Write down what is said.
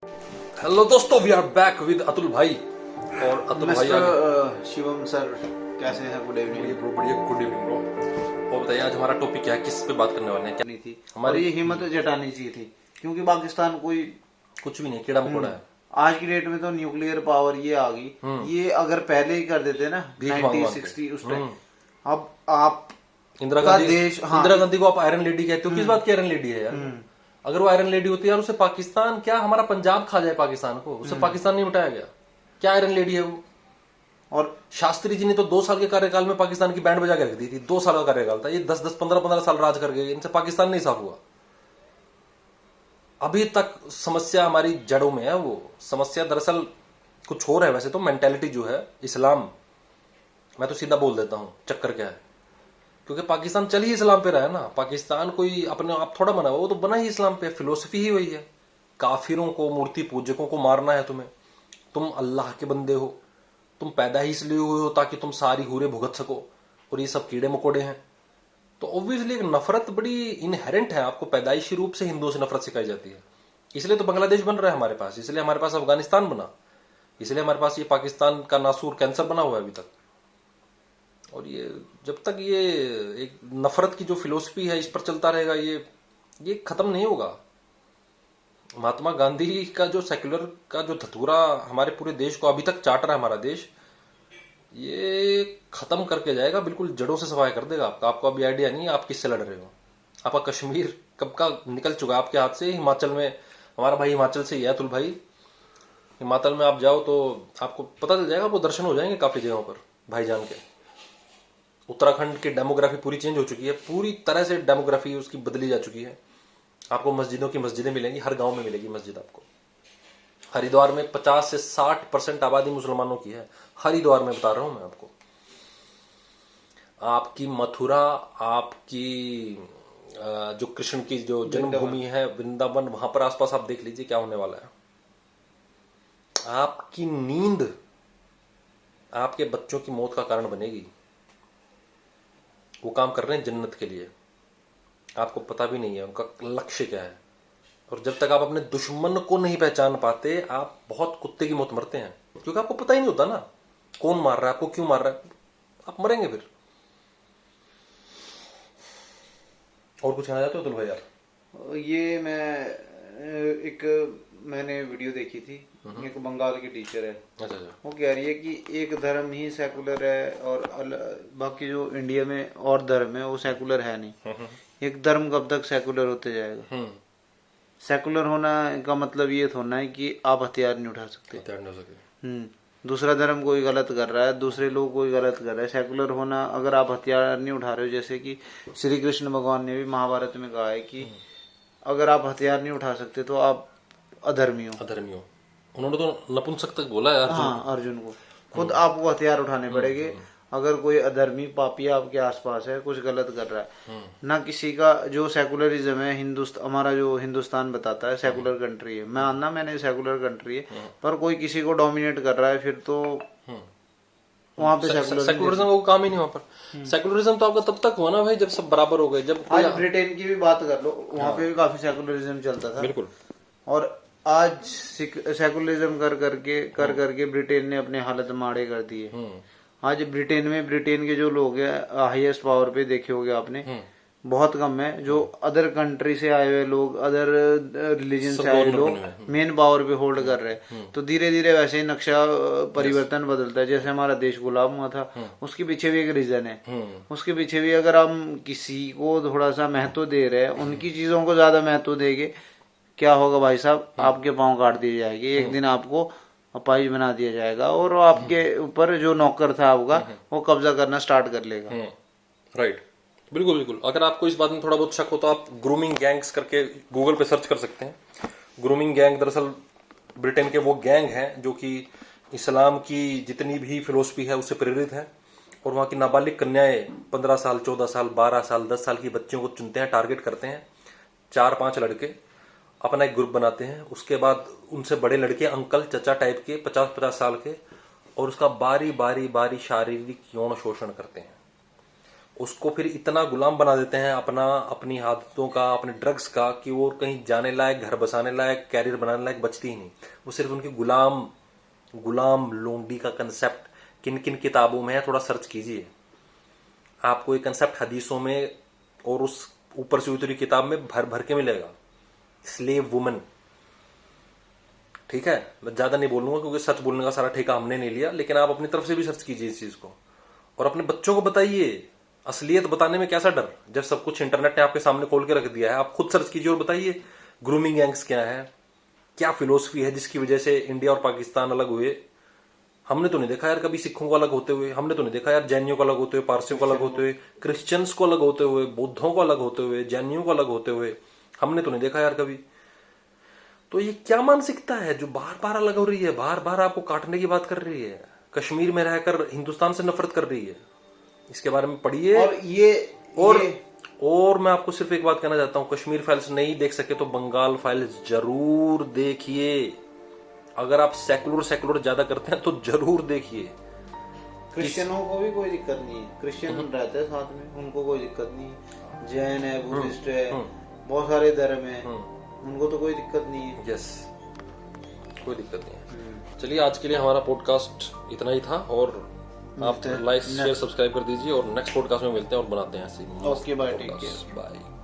Hello दोस्तों, we are back with Atul भाई। और अतुल भाई शिवम सर कैसे हैं? गुड इवनिंग ब्रो, बढ़िया, गुड इवनिंग ब्रो। और बताइए आज हमारा टॉपिक क्या है, किस पे बात करने वाले हैं? क्या नहीं थी और हमारी ये हिम्मत जटानी चाहिए थी, क्योंकि पाकिस्तान कोई कुछ भी नहीं, कीड़ा मकोड़ा है। आज की डेट में तो न्यूक्लियर पावर ये आ गई। ये अगर पहले ही कर देते ना भीख मांग मांग 1960 उस टाइम, अब आप इंदिरा का गांधी, देश, हाँ, इंदिरा गांधी को आप आयरन लेडी कहते हो, किस बात की आयरन लेडी है यार? अगर वो आयरन लेडी होती है यार, उसे पाकिस्तान क्या हमारा पंजाब खा जाए पाकिस्तान को, उसे पाकिस्तान नहीं उठाया गया। क्या आयरन लेडी है वो? और शास्त्री जी ने तो 2 साल के कार्यकाल में पाकिस्तान की बैंड बजा के रख दी थी। 2 साल का कार्यकाल था, ये 10-10, 15-15 साल राज कर गए, इनसे पाकिस्तान नहीं साफ हुआ। अभी तक समस्या हमारी जड़ों में है। वो समस्या दरअसल कुछ और है। वैसे तो मेंटेलिटी जो है, इस्लाम, मैं तो सीधा बोल देता हूं चक्कर क्या है, क्योंकि पाकिस्तान चल ही इस्लाम पे रहा है ना। पाकिस्तान कोई अपने आप थोड़ा बना हुआ, वो तो बना ही इस्लाम पे। फिलोसफी ही वही है, काफिरों को, मूर्ति पूजकों को मारना है तुम्हें। तुम अल्लाह के बंदे हो, तुम पैदा ही इसलिए हुए हो ताकि तुम सारी हूरे भुगत सको, और ये सब कीड़े मकोड़े हैं। तो ऑब्वियसली एक नफरत बड़ी इनहेरेंट है। आपको पैदाइशी रूप से हिंदुओं से नफरत सिखाई जाती है। इसलिए तो बांग्लादेश बन रहा है हमारे पास, इसलिए हमारे पास अफगानिस्तान बना, इसलिए हमारे पास ये पाकिस्तान का नासूर कैंसर बना हुआ है अभी तक। और ये जब तक ये एक नफरत की जो फिलोसफी है इस पर चलता रहेगा, ये खत्म नहीं होगा। महात्मा गांधी का जो सेक्युलर का जो धतूरा हमारे पूरे देश को अभी तक चाट रहा है हमारा देश, ये खत्म करके जाएगा, बिल्कुल जड़ों से सफाई कर देगा। आपको अभी आइडिया नहीं है आप किससे लड़ रहे हो। आपका कश्मीर कब का निकल चुका है आपके हाथ से। हिमाचल में, हमारा भाई हिमाचल से ही है अतुल भाई, हिमाचल में आप जाओ तो आपको पता चल जाएगा, आपको दर्शन हो जाएंगे काफी जगहों पर भाईजान के। उत्तराखंड की डेमोग्राफी पूरी चेंज हो चुकी है, पूरी तरह से डेमोग्राफी उसकी बदली जा चुकी है। आपको मस्जिदों की मस्जिदें मिलेंगी, हर गांव में मिलेगी मस्जिद आपको। हरिद्वार में 50 से 60% आबादी मुसलमानों की है। हरिद्वार में बता रहा हूं मैं आपको। आपकी मथुरा, आपकी जो कृष्ण की जो जन्मभूमि है वृंदावन, वहां पर आसपास आप देख लीजिए क्या होने वाला है। आपकी नींद आपके बच्चों की मौत का कारण बनेगी। वो काम कर रहे हैं जन्नत के लिए, आपको पता भी नहीं है उनका लक्ष्य क्या है। और जब तक आप अपने दुश्मन को नहीं पहचान पाते, आप बहुत कुत्ते की मौत मरते हैं, क्योंकि आपको पता ही नहीं होता ना कौन मार रहा है आपको, क्यों मार रहा है, आप मरेंगे फिर। और कुछ कहना चाहते हो तुम भाई यार? ये मैंने वीडियो देखी थी। एक बंगाल की टीचर है, अच्छा। वो कह रही है कि एक धर्म ही सेकुलर है और बाकी जो इंडिया में और धर्म है वो सेकुलर है नहीं। एक धर्म कब तक सेकुलर होते जाएगा? सेकुलर होना का मतलब ये थोड़ा है कि आप हथियार नहीं उठा सकते। दूसरा धर्म कोई गलत कर रहा है, दूसरे लोग कोई गलत कर रहा है। सेकुलर होना, अगर आप हथियार नहीं उठा रहे हो, जैसे कि श्री कृष्ण भगवान ने भी महाभारत में कहा है कि अगर आप हथियार नहीं उठा सकते तो आप अधर्मी हो। उन्होंने तो नपुंसक तक बोला है अर्जुन। हाँ, अर्जुन को खुद आपको हथियार उठाने पड़ेंगे अगर कोई अधर्मी पापी आपके आसपास है, कुछ गलत कर रहा है। ना किसी का जो सेकुलरिज्म है, हमारा जो हिंदुस्तान बताता है सेकुलर कंट्री है, मैंने सेकुलर कंट्री है, पर कोई किसी को डोमिनेट कर रहा है, फिर तो वहां पे सेकुलरिज्म का काम ही नहीं वहां पर। सेकुलरिज्म तो आपका तब तक हुआ ना भाई जब सब बराबर हो गए। जब आज ब्रिटेन की भी बात कर लो, वहां पे भी काफी सेकुलरिज्म चलता था। बिल्कुल। और आज सेकुलरिज्म कर करके ब्रिटेन ने अपने हालत माड़े कर दिए। आज ब्रिटेन के जो लोग हैं हाईएस्ट पावर पे देखे होंगे आपने, बहुत कम है जो अदर कंट्री से आए हुए लोग, अदर रिलीजन से आए लोग मेन पावर पे होल्ड कर रहे हैं। तो धीरे धीरे वैसे ही नक्शा परिवर्तन बदलता है। जैसे हमारा देश गुलाम हुआ था, उसके पीछे भी एक रीजन है। उसके पीछे भी अगर हम किसी को थोड़ा सा महत्व दे रहे हैं, उनकी चीजों को ज्यादा महत्व देंगे, क्या होगा भाई साहब, आपके पांव काट दिए जाएंगे। एक दिन आपको अपाहिज बना दिया जाएगा और आपके ऊपर जो नौकर था आपका, वो कब्जा करना स्टार्ट कर लेगा। राइट, बिल्कुल बिल्कुल। अगर आपको इस बात में थोड़ा बहुत शक हो तो आप ग्रूमिंग गैंग्स करके गूगल पे सर्च कर सकते हैं। ग्रूमिंग गैंग दरअसल ब्रिटेन के वो गैंग हैं जो कि इस्लाम की जितनी भी फिलोसफी है उससे प्रेरित है। और वहाँ की नाबालिग कन्याएं 15 साल, 14 साल, 12 साल, 10 साल की बच्चियों को चुनते हैं, टारगेट करते हैं। 4-5 लड़के अपना एक ग्रुप बनाते हैं, उसके बाद उनसे बड़े लड़के, अंकल चचा टाइप के 50-50 साल के, और उसका बारी बारी शारीरिक यौन शोषण करते हैं। उसको फिर इतना गुलाम बना देते हैं अपनी आदतों का, अपने ड्रग्स का, कि वो कहीं जाने लायक, घर बसाने लायक, कैरियर बनाने लायक बचती ही नहीं। वो सिर्फ उनकी गुलाम लोंडी का कंसेप्ट किन किन किताबों में है, थोड़ा सर्च कीजिए, आपको ये कंसेप्ट हदीसों में और उस ऊपर से उतरी किताब में भर भर के मिलेगा। स्लेव वुमन, ठीक है, मैं ज्यादा नहीं बोलूंगा क्योंकि सच बोलने का सारा ठेका हमने नहीं लिया, लेकिन आप अपनी तरफ से भी सर्च कीजिए इस चीज को और अपने बच्चों को बताइए। असलियत बताने में कैसा डर, जब सब कुछ इंटरनेट ने आपके सामने खोल के रख दिया है। आप खुद सर्च कीजिए और बताइए ग्रूमिंग गैंग्स क्या है, क्या फिलोसफी है जिसकी वजह से इंडिया और पाकिस्तान अलग हुए। हमने तो नहीं देखा यार कभी सिखों को अलग होते हुए, हमने तो नहीं देखा यार जैनियों को अलग होते हुए, पारसियों को अलग होते हुए, क्रिश्चियंस को अलग होते हुए, बौद्धों को अलग होते हुए, जैनियों को अलग होते हुए, हमने तो नहीं देखा यार कभी। तो ये क्या मानसिकता है जो बार बार अलग हो रही है, बार बार आपको काटने की बात कर रही है, कश्मीर में रहकर हिंदुस्तान से नफरत कर रही है। इसके बारे में पढ़िए। और मैं आपको सिर्फ एक बात कहना चाहता हूं, कश्मीर फाइल्स नहीं देख सके तो बंगाल फाइल्स जरूर देखिए। अगर आप सेकुलर ज्यादा करते हैं तो जरूर देखिए। क्रिश्चियनों को भी कोई दिक्कत नहीं है, क्रिश्चियन रहते हैं साथ में, उनको कोई दिक्कत नहीं है। जैन है, बुद्धिस्ट है, बहुत सारे धर्म है, उनको तो कोई दिक्कत नहीं है। यस, कोई दिक्कत नहीं है। चलिए आज के लिए हमारा पॉडकास्ट इतना ही था और आप लाइक शेयर सब्सक्राइब कर दीजिए और नेक्स्ट पॉडकास्ट में मिलते हैं और बनाते हैं ऐसे। Okay, bye, take care, bye.